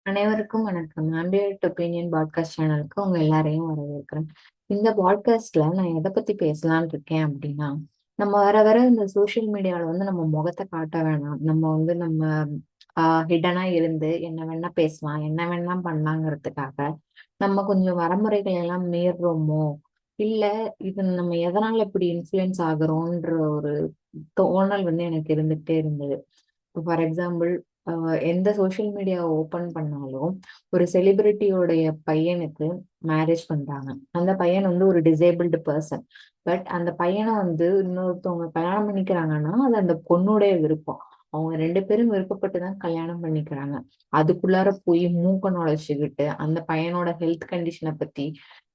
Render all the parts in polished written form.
அனைவருக்கும் வணக்கம். ஆம்பியர்ட் opinion podcast சேனலுக்கு உங்க எல்லாரையும் வரவேற்கிறேன். இந்த பாட்காஸ்ட்ல நான் எதை பத்தி பேசலாம்னு இருக்கேன் அப்படின்னா, நம்ம வர வர இந்த சோஷியல் மீடியால நம்ம முகத்தை காட்ட வேணாம். நம்ம ஹிடனா இருந்து என்ன வேணா பேசலாம், என்ன வேணா பண்ணலாங்கிறதுக்காக நம்ம கொஞ்சம் வரமுறைகள் எல்லாம் மீறுறோமோ, இல்ல இது நம்ம எதனால இப்படி இன்ஃப்ளூயன்ஸ் ஆகுறோன்ற ஒரு தோணல் எனக்கு இருந்துகிட்டே இருந்தது. ஃபார் எக்ஸாம்பிள், எந்த சோஷியல் மீடியா ஓபன் பண்ணாலும் ஒரு செலிபிரிட்டியோடைய பையனுக்கு மேரேஜ் பண்றாங்க. அந்த பையன் ஒரு டிசேபிள்டு பர்சன். பட் அந்த பையனை இன்னொருத்தவங்க கல்யாணம் பண்ணிக்கிறாங்கன்னா அது அந்த பொண்ணுடைய விருப்பம். அவங்க ரெண்டு பேரும் விருப்பப்பட்டு தான் கல்யாணம் பண்ணிக்கிறாங்க. அதுக்குள்ளார போய் மூக்க நுழைச்சுக்கிட்டு அந்த பையனோட ஹெல்த் கண்டிஷனை பத்தி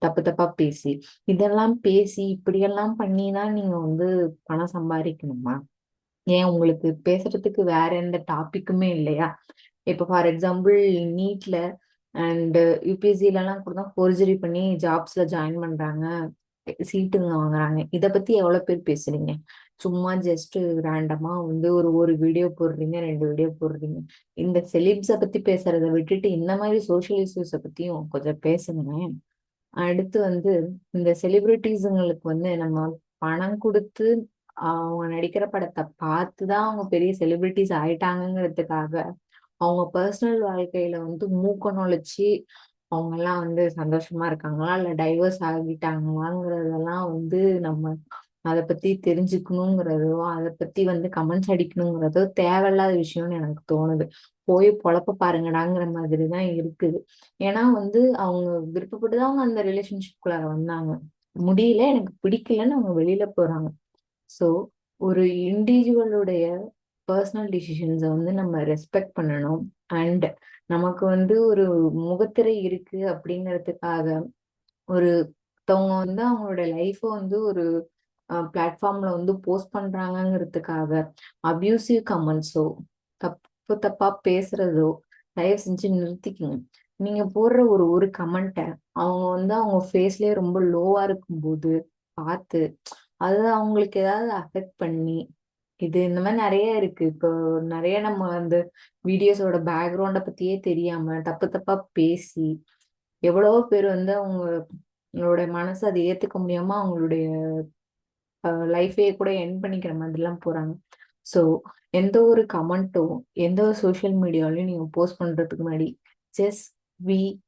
தப்பு தப்பா பேசி, இதெல்லாம் பேசி இப்படியெல்லாம் பண்ணி தான் நீங்க பணம் சம்பாதிக்கணுமா? ஏன் உங்களுக்கு பேசுறதுக்கு வேற எந்த டாபிக்குமே இல்லையா? இப்ப ஃபார் எக்ஸாம்பிள், நீட்ல அண்ட் யூபிஎஸ்சில எல்லாம் கூட தான் ஃபோர்ஜரி பண்ணி ஜாப்ஸ்ல ஜாயின் பண்றாங்க, சீட்டுங்க வாங்குறாங்க. இத பத்தி எவ்வளவு பேர் பேசுறீங்க? சும்மா ஜஸ்ட் ரேண்டமா ஒரு ஒரு வீடியோ போடுறீங்க, ரெண்டு வீடியோ போடுறீங்க. இந்த செலிப்ஸ பத்தி பேசுறதை விட்டுட்டு இந்த மாதிரி சோஷியல் இஷ்யூஸ பத்தியும் கொஞ்சம் பேசுங்க. அடுத்து இந்த செலிபிரிட்டிஸுங்களுக்கு நம்ம பணம் கொடுத்து அவங்க நடிக்கிற படத்தை பார்த்துதான் அவங்க பெரிய செலிபிரிட்டிஸ் ஆயிட்டாங்கங்கிறதுக்காக அவங்க பர்சனல் வாழ்க்கையில மூக்க நுழைச்சி அவங்க எல்லாம் சந்தோஷமா இருக்காங்களா இல்ல டைவர்ஸ் ஆகிட்டாங்களாங்கிறதெல்லாம் நம்ம அதை பத்தி தெரிஞ்சுக்கணுங்கிறதோ, அதை பத்தி கமெண்ட்ஸ் அடிக்கணுங்கிறதோ தேவையில்லாத விஷயம்னு எனக்கு தோணுது. போய் பொழப்ப பாருங்கடாங்கிற மாதிரிதான் இருக்குது. ஏன்னா அவங்க விருப்பப்பட்டுதான் அவங்க அந்த ரிலேஷன்ஷிப்குள்ளார வந்தாங்க. முடியல, எனக்கு பிடிக்கலன்னு அவங்க வெளியில போறாங்க. சோ ஒரு இண்டிவிஜுவலுடைய பர்சனல் டிசிஷன்ஸை நம்ம ரெஸ்பெக்ட் பண்ணணும். அண்ட் நமக்கு ஒரு முகத்திரை இருக்கு அப்படிங்கிறதுக்காக ஒருத்தவங்க அவங்களோட லைஃப ஒரு பிளாட்ஃபார்ம்ல போஸ்ட் பண்றாங்கங்கிறதுக்காக அபியூசிவ் கமெண்ட்ஸோ, தப்பு தப்பா பேசுறதோ தயவு செஞ்சு நிறுத்திக்கங்க. நீங்க போடுற ஒரு ஒரு கமெண்ட்டை அவங்க அவங்க ஃபேஸ்லயே ரொம்ப லோவா இருக்கும்போது பார்த்து அது அவங்களுக்கு ஏதாவது அஃபெக்ட் பண்ணி, இது இந்த மாதிரி நிறைய இருக்கு. இப்போ நிறைய நம்ம வீடியோஸோட பேக்ரவுண்ட பத்தியே தெரியாம தப்பு தப்பா பேசி எவ்வளவோ பேர் அவங்களோட மனசு அதை ஏத்துக்க முடியாம அவங்களுடைய லைஃபையே கூட எண்ட் பண்ணிக்கிற மாதிரி எல்லாம் போறாங்க. ஸோ எந்த ஒரு கமெண்ட்டோ, எந்த ஒரு சோஷியல் மீடியாலையும் நீங்க போஸ்ட் பண்றதுக்கு முன்னாடி just be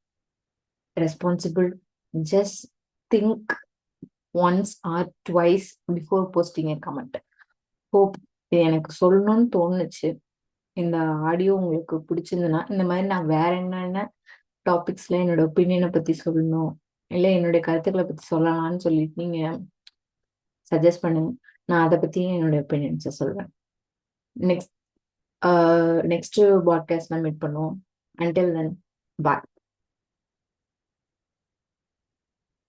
responsible. Just think once R twice before posting A comment. Hope இது எனக்கு சொல்லணும்னு தோணுச்சு. இந்த ஆடியோ உங்களுக்கு பிடிச்சிருந்ததுன்னா இந்த மாதிரி நான் வேற என்னென்ன டாபிக்ஸ்ல என்னோட ஒப்பீனியனை பத்தி சொல்லணும், இல்லை என்னுடைய கருத்துக்களை பத்தி சொல்லலாம்னு சொல்லிட்டு நீங்க சஜஸ்ட் பண்ணுங்க. நான் அதை பத்தி என்னுடைய ஒப்பீனியன்ஸை சொல்றேன். நெக்ஸ்ட் நெக்ஸ்ட் பாட்காஸ்ட்ல மீட் பண்ணுவோம். அன்டில் தென், பாய்.